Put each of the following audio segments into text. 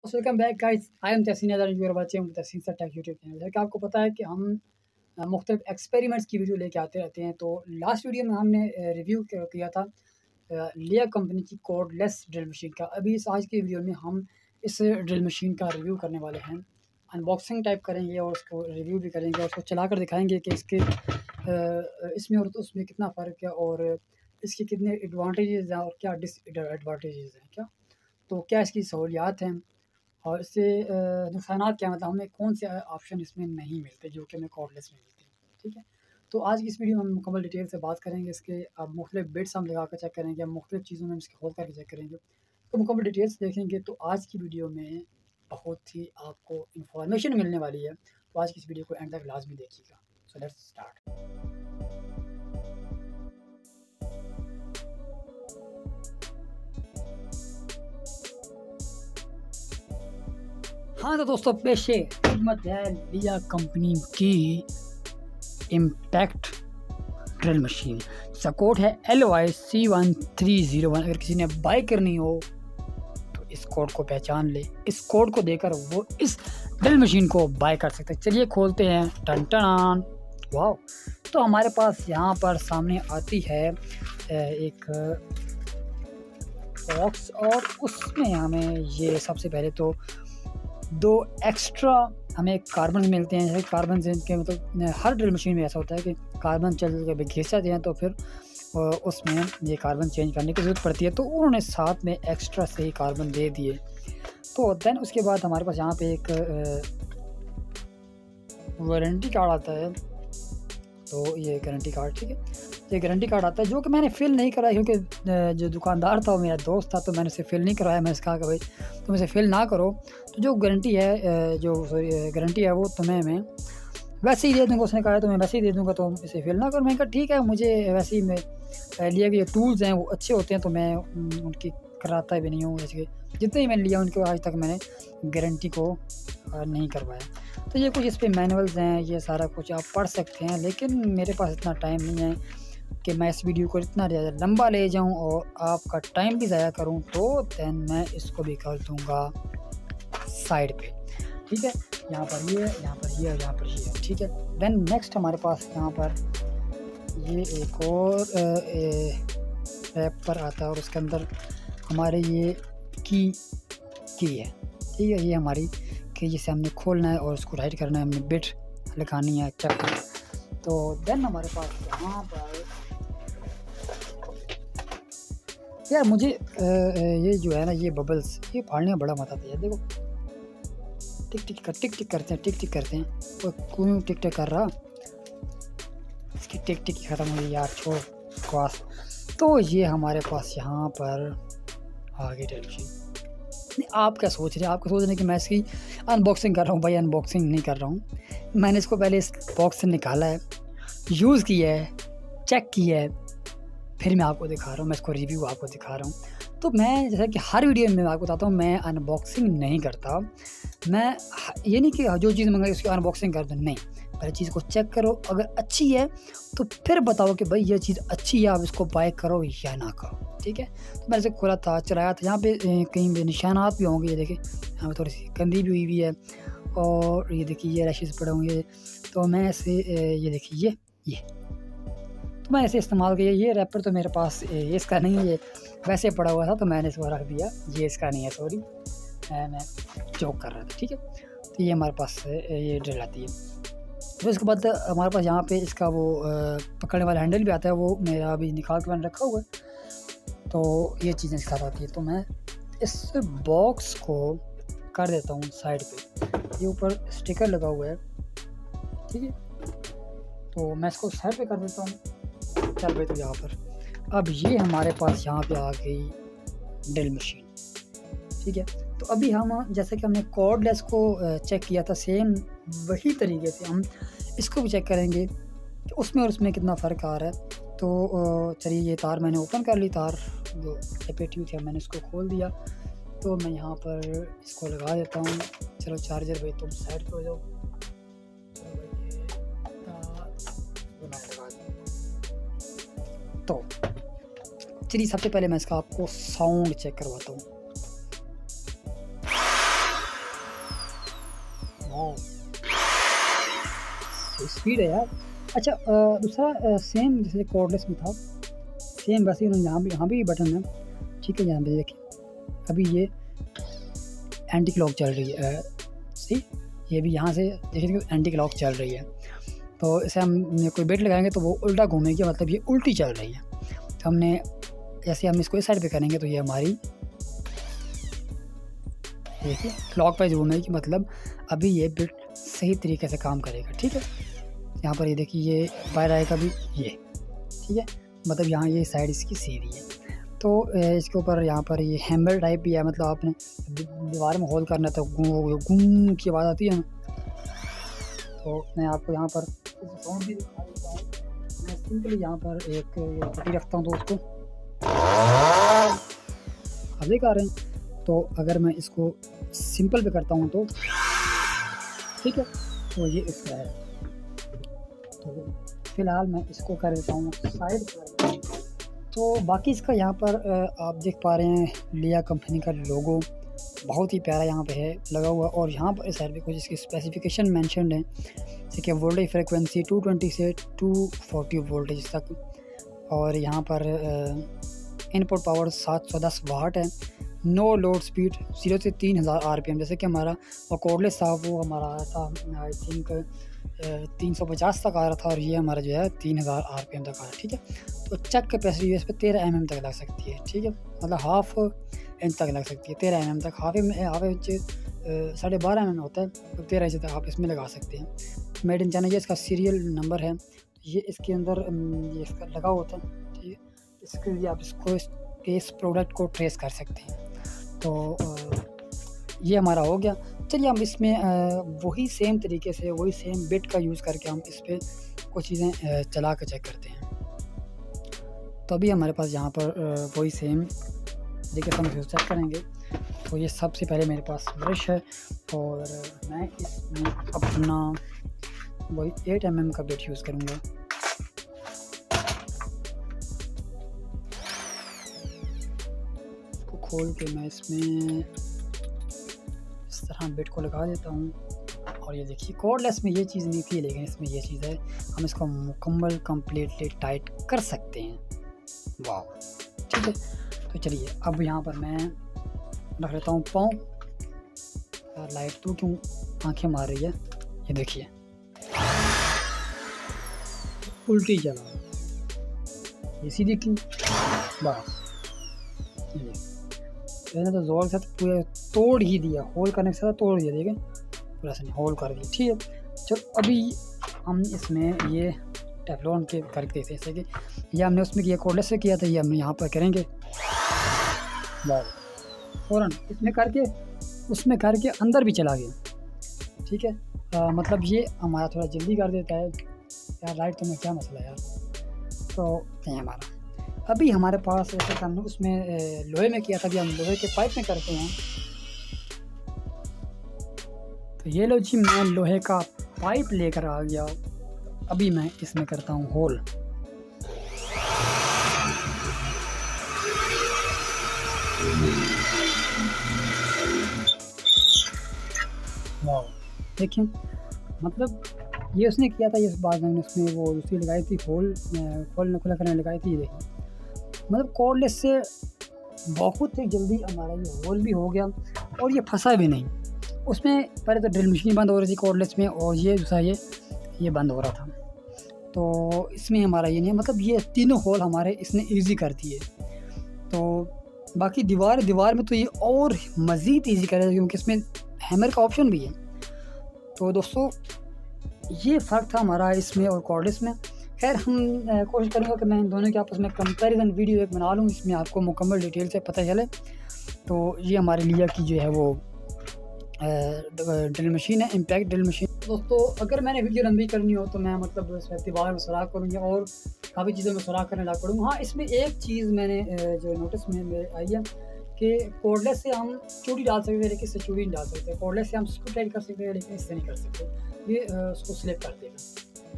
Welcome back guys. I am Tahseen other you are watching Tahseen sir tech YouTube channel. जैसे कि आपको पता है कि हम मुख्तलिफ एक्सपेरिमेंट्स की वीडियो लेके आते रहते हैं। तो लास्ट वीडियो में हमने रिव्यू किया था लिया कंपनी की कोडलेस ड्रिल मशीन का। अभी इस आज की वीडियो में हम इस ड्रिल मशीन का रिव्यू करने वाले हैं। अनबॉक्सिंग टाइप करेंगे और उसको रिव्यू भी करेंगे और उसको चला कर दिखाएंगे कि इसके इसमें और उसमें कितना फ़र्क है और इसके कितने एडवांटेजेस हैं और क्या डिसएडवांटेजेस हैं क्या। तो क्या इसकी सहूलियात हैं और इससे नुकसानात क्या, मतलब हमें कौन से ऑप्शन इसमें नहीं मिलते जो कि हमें कॉर्डलेस में मिलते हैं। ठीक है, तो आज की इस वीडियो में हम मुकम्मल डिटेल से बात करेंगे। इसके अब मुख्तलिफ बिट्स हम लगा कर चेक करेंगे, मुख्तलिफ चीज़ों में हम इसके खोल करके चेक करेंगे, तो मुकम्मल डिटेल्स देखेंगे। तो आज की वीडियो में बहुत ही आपको इन्फॉर्मेशन मिलने वाली है, तो आज की इस वीडियो को एंड तक लाजमी देखिएगा। So let's start. हाँ तो दोस्तों, पेशे खिदमत है लिया कंपनी की इम्पैक्ट ड्रिल मशीन। इसका कोड है LYC1301। अगर किसी ने बाय करनी हो तो इस कोड को पहचान ले, इस कोड को देकर वो इस ड्रिल मशीन को बाय कर सकते हैं। चलिए खोलते हैं। टन टन, वाह। तो हमारे पास यहाँ पर सामने आती है एक बॉक्स और उसमें हमें ये सबसे पहले तो दो एक्स्ट्रा हमें कार्बन मिलते हैं। जैसे कार्बन के मतलब हर ड्रिल मशीन में ऐसा होता है कि कार्बन चल के घिस जाते हैं, तो फिर उसमें ये कार्बन चेंज करने की ज़रूरत पड़ती है। तो उन्होंने साथ में एक्स्ट्रा से ही कार्बन दे दिए। तो देन उसके बाद हमारे पास यहाँ पे एक वारंटी कार्ड आता है। तो ये गारंटी कार्ड, ठीक है, ये गारंटी कार्ड आता है जो कि मैंने फ़िल नहीं कराया क्योंकि जो दुकानदार था वो मेरा दोस्त था, तो मैंने उसे फ़िल नहीं करवाया। मैंने कहा कि भाई तुम इसे फ़िल ना करो, तो जो गारंटी है गारंटी है वो तुम्हें मैं वैसे ही दे दूँगा। उसने कहा तो मैं वैसे ही दे दूँगा, तो इसे फ़िल ना करो। मैंने कहा ठीक है, मुझे वैसे ही मैं लिया कि जो टूल्स हैं वो अच्छे होते हैं, तो मैं उनकी कराता भी नहीं हूँ। जैसे कि जितने ही मैंने लिया उनके आज तक मैंने गारंटी को नहीं करवाया। तो ये कुछ इस पर मैनुअल्स हैं, ये सारा कुछ आप पढ़ सकते हैं, लेकिन मेरे पास इतना टाइम नहीं है कि मैं इस वीडियो को इतना ज़्यादा लंबा ले जाऊं और आपका टाइम भी ज़ाया करूं। तो दैन मैं इसको भी कर दूंगा साइड पे। ठीक है, यहाँ पर ये, यहाँ पर ये और यहाँ पर ये, ठीक है। देन नेक्स्ट हमारे पास यहाँ पर ये एक और रैपर आता है और उसके अंदर हमारे ये की है, ठीक है। ये हमारी की, जिसे हमने खोलना है और उसको राइट करना है, हमने बिट लिखानी है चेक। तो देन हमारे पास यहाँ पर यार मुझे ये जो है ना, ये बबल्स ये फाड़ने में बड़ा मजा आता है। देखो टिक टिक करते हैं, टिक टिक करते हैं। वो क्यों टिक टिक कर रहा, इसकी टिक टिक ख़त्म हुई यार, छोड़ बकवास। तो ये हमारे पास यहाँ पर आगे टेलीविजन। आप क्या सोच रहे हैं? आपको सोच रहे हैं कि मैं इसकी अनबॉक्सिंग कर रहा हूँ? भाई अनबॉक्सिंग नहीं कर रहा हूँ, मैंने इसको पहले इस बॉक्स से निकाला है, यूज़ किया है, चेक किया है, फिर मैं आपको दिखा रहा हूँ। मैं इसको रिव्यू आपको दिखा रहा हूँ। तो मैं जैसा कि हर वीडियो में आपको बताता हूँ, मैं अनबॉक्सिंग नहीं करता। मैं ये नहीं कि जो चीज़ मंगाई उसकी अनबॉक्सिंग कर दूँ, नहीं। पहले चीज़ को चेक करो, अगर अच्छी है तो फिर बताओ कि भाई ये चीज़ अच्छी है, आप इसको बाय करो या ना करो, ठीक है। तो मैंने इसे खोला था, चलाया था। यहाँ पे कहीं पे निशानात भी होंगे, ये देखिए यहाँ पे थोड़ी सी गंदी भी हुई है और ये देखिए ये रैशेस पड़े होंगे। तो मैं इसे ये देखिए ये तो मैं ऐसे इस्तेमाल किया। ये रैपर तो मेरे पास ये इसका नहीं है, ये वैसे पड़ा हुआ था तो मैंने इसको रख दिया। ये इसका नहीं है, सॉरी, मैं जोक कर रहा था, ठीक है। तो ये हमारे पास ये ड्रिल आती है। फिर उसके बाद हमारे पास यहाँ पे इसका वो पकड़ने वाला हैंडल भी आता है, वो मेरा अभी निकाल के मैंने रखा हुआ है। तो ये चीज़ें इसके साथ आती है। तो मैं इस बॉक्स को कर देता हूँ साइड पे। ये ऊपर स्टिकर लगा हुआ है, ठीक है। तो मैं इसको साइड पे कर देता हूँ। चल भाई, तो यहाँ पर अब ये हमारे पास यहाँ पे आ गई ड्रिल मशीन, ठीक है। तो अभी हम जैसे कि हमने कॉर्डलेस को चेक किया था, सेम वही तरीके से हम इसको भी चेक करेंगे कि उसमें और उसमें कितना फ़र्क आ रहा है। तो चलिए, ये तार मैंने ओपन कर ली, तार जो लपेटी हुई थी मैंने इसको खोल दिया। तो मैं यहाँ पर इसको लगा देता हूँ। चलो चार्जर भाई तुम साइड पे हो जाओ। चलो भाई ये मैं लगा दूँ। तो चलिए सबसे पहले मैं इसका आपको साउंड चेक करवाता हूँ। वाह स्पीड है यार। अच्छा दूसरा सेम जैसे कॉर्डलेस में था, सेम वैसे ही यहाँ भी बटन है, ठीक है। यहाँ पे देखिए अभी ये एंटी क्लॉक चल रही है, सी ये भी यहाँ से देखिए एंटी क्लॉक चल रही है। तो इसे हम कोई बेट लगाएंगे तो वो उल्टा घूमेगी, मतलब ये उल्टी चल रही है। तो हमने जैसे हम इसको इस साइड पे करेंगे तो ये हमारी देखिए क्लॉक वाइज घूमेगी, मतलब अभी ये बिट सही तरीके से काम करेगा, ठीक है। यहाँ पर ये देखिए ये बाहर आएगा भी ये, ठीक है, मतलब यहाँ ये साइड इसकी सीधी है। तो इसके ऊपर यहाँ पर ये हैमर टाइप भी है, मतलब आपने दीवार में होल करना तो गूं की आवाज़ आती है ना। तो मैं आपको यहाँ पर साउंड भी दिखा देता हूँ। मैं सिंपली यहाँ पर एक पट्टी रखता हूँ दोस्तों, आप देख आ रहे हैं। तो अगर मैं इसको सिंपल पे करता हूँ तो ठीक है, तो ये इसका है। तो फिलहाल मैं इसको कर देता हूँ साइड पर। तो बाकी इसका यहाँ पर आप देख पा रहे हैं लिया कंपनी का लोगो बहुत ही प्यारा यहाँ पे है लगा हुआ। और यहाँ पर इस साइड पे कुछ इसकी स्पेसिफिकेशन मेंशन्ड है, जैसे कि वोल्टेज फ्रिक्वेंसी 220 से 240 वोल्टेज तक, और यहाँ पर इनपुट पावर 710 वाट है। नो लोड स्पीड 0 से 3000 RPM, जैसे कि हमारा वो कॉर्डलेस था वो हमारा आया था आई थिंक 350 तक आ रहा था, और ये हमारा जो है 3000 RPM तक आ रहा है, ठीक है। तो चक कैपेसिटी इस पर 13 mm तक लग सकती है, ठीक है, मतलब हाफ इंच तक लग सकती है, 13 mm तक। हाफ इंच 12.5 mm होता है, तो 13 इंच तक आप इसमें लगा सकते हैं। मेड इन चाइना, ये इसका सीरियल नंबर है, ये इसके अंदर ये इसका लगा होता है, ठीक है। इसके लिए आप इसको इस प्रोडक्ट को ट्रेस कर सकते हैं। तो ये हमारा हो गया। चलिए हम इसमें वही सेम तरीके से वही सेम बिट का यूज़ करके हम इस पर कुछ चीज़ें चला कर चेक करते हैं। तो अभी हमारे पास यहाँ पर वही सेम तरीके से हम इसे चेक करेंगे। तो ये सबसे पहले मेरे पास ब्रश है, और मैं इसमें अपना वही 8 mm का बिट यूज़ करूँगा। इसको खोल के मैं इसमें इस तरह बिट को लगा देता हूँ। और ये देखिए कॉर्डलेस में ये चीज़ नहीं थी, लेकिन इसमें ये चीज़ है, हम इसको मुकम्मल कम्प्लीटली टाइट कर सकते हैं। वाह, ठीक है। तो चलिए अब यहाँ पर मैं रख लेता हूँ पाँव। यार लाइट तो क्यों आंखें मार रही है, ये देखिए उल्टी चला, ये सीधी क्यों, बस मैंने तो जोर से पूरा तोड़ ही दिया, होल करने के साथ तोड़ दिया, देखें पूरा से होल कर दिया, ठीक है। चलो अभी हम इसमें ये टेफलॉन के करके जैसे कि ये हमने उसमें किया कॉर्डलेस से किया था, ये हम यहाँ पर करेंगे फ़ौरन उसमें करके अंदर भी चला गया, ठीक है। मतलब ये हमारा थोड़ा जल्दी कर देता है यार, लाइट तो में क्या मसला है यार। तो ये हमारा अभी हमारे पास ऐसे हमने उसमें लोहे में किया था, अभी हम लोहे के पाइप में करते हैं। तो ये लो जी, मैं लोहे का पाइप लेकर आ गया। अभी मैं इसमें करता हूँ होल। वाह, देखिए मतलब ये उसने किया था, इस बात में उसने वो दूसरी लगाई थी होल खोलने खुला करने लगाई थी। देखिए मतलब कॉर्डलेस से बहुत ही जल्दी हमारा ये होल भी हो गया और ये फंसा भी नहीं। उसमें पहले तो ड्रिल मशीन बंद हो रही थी कॉर्डलेस में, और ये दूसरा ये बंद हो रहा था। तो इसमें हमारा ये नहीं, मतलब ये तीनों होल हमारे इसने इजी कर दिए। तो बाकी दीवार में तो ये और मज़ीद ईजी करेगा, क्योंकि इसमें हैमर का ऑप्शन भी है। तो दोस्तों ये फ़र्क था हमारा इसमें और कॉर्डलेस में। खैर हम कोशिश करेंगे कि मैं इन दोनों के आपस में कंपैरिजन वीडियो एक बना लूँ, इसमें आपको मुकम्मल डिटेल से पता चले। तो ये हमारे लिया की जो है वो ड्रिल मशीन है, इम्पैक्ट ड्रिल मशीन। दोस्तों अगर मैंने वीडियो लंबी करनी हो तो मैं मतलब दीवार में सुराख करूँगी और काफ़ी चीज़ों में सुराख करने लग पड़ूँगा। हाँ, इसमें एक चीज़ मैंने जो नोटिस में आई है कि कॉर्डलेस से हम चूड़ी डाल सकते हैं, लेकिन इससे चूड़ी नहीं डाल सकते। कॉर्डलेस से हम स्क्रू टाइट कर सकते हैं, लेकिन इससे नहीं कर सकते, ये उसको स्लिप कर देगा।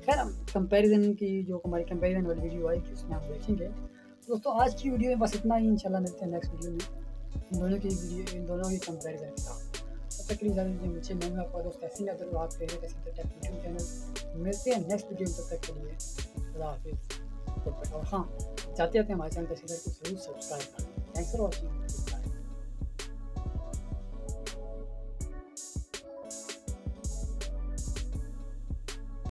खैर हम कंपैरिजन की जो हमारी कंपैरिजन वाली वीडियो आई थी उसमें आप देखेंगे। दोस्तों आज की वीडियो में बस इतना ही, इंशाल्लाह मिलते हैं नेक्स्ट वीडियो में इन दोनों की कंपैरिजन के साथ। तक के लिए इजाज़त दीजिए मुझे। मैं हूं आपका दोस्त तहसीन अब्दुल वहाब, फेवरेट तहसीन टेक यूट्यूब चैनल। मिलते हैं नेक्स्ट वीडियो में, तब तक के लिए खुदा हाफिज़। और हाँ, चाहते हैं हमारे चैनल तहसीन को ज़रूर सब्सक्राइब करें। Thanks for watching.